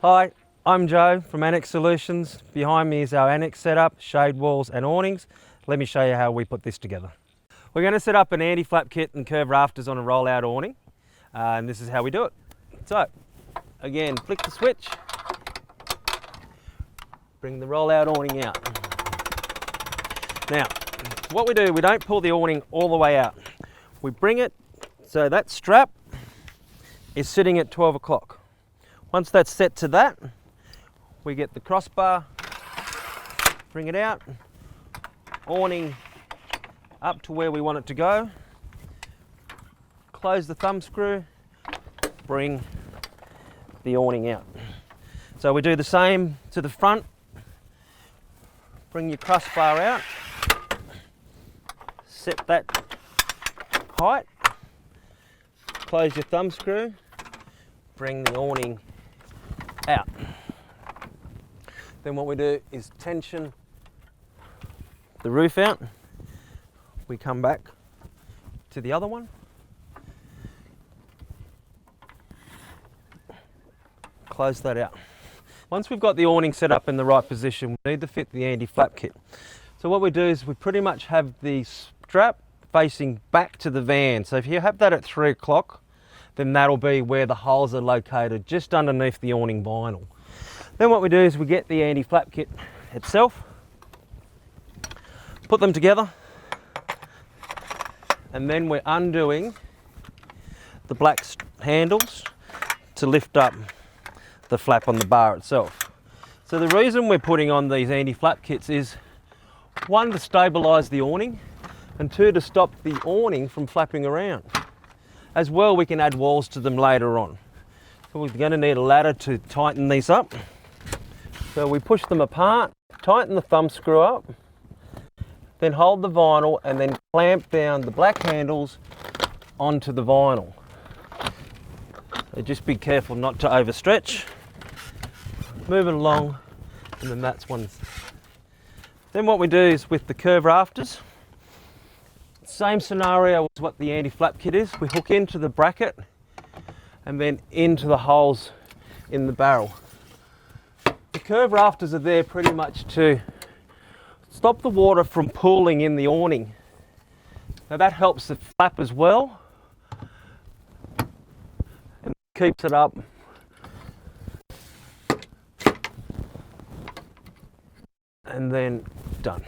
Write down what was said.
Hi, I'm Joe from Annexe Solutions. Behind me is our annex setup, shade walls and awnings. Let me show you how we put this together. We're going to set up an anti-flap kit and curved rafters on a rollout awning, and this is how we do it. So, again, flick the switch, bring the rollout awning out. Now, what we do, we don't pull the awning all the way out. We bring it so that strap is sitting at 12 o'clock. Once that's set to that, we get the crossbar, bring it out, awning up to where we want it to go, close the thumb screw, bring the awning out. So we do the same to the front, bring your crossbar out, set that height, close your thumb screw, bring the awning out. Then what we do is tension the roof out. We come back to the other one, close that out. Once we've got the awning set up in the right position, we need to fit the anti-flap kit. So what we do is we pretty much have the strap facing back to the van. So if you have that at 3 o'clock, then that'll be where the holes are located, just underneath the awning vinyl. Then what we do is we get the anti-flap kit itself, put them together, and then we're undoing the black handles to lift up the flap on the bar itself. So the reason we're putting on these anti-flap kits is, one, to stabilise the awning, and two, to stop the awning from flapping around. As well, we can add walls to them later on. So we're going to need a ladder to tighten these up. So we push them apart, tighten the thumb screw up, then hold the vinyl and then clamp down the black handles onto the vinyl. So just be careful not to overstretch. Move it along, and then that's one. Then what we do is with the curved rafters, same scenario as what the anti-flap kit is. We hook into the bracket and then into the holes in the barrel. The curved rafters are there pretty much to stop the water from pooling in the awning. Now that helps the flap as well and keeps it up. And then done.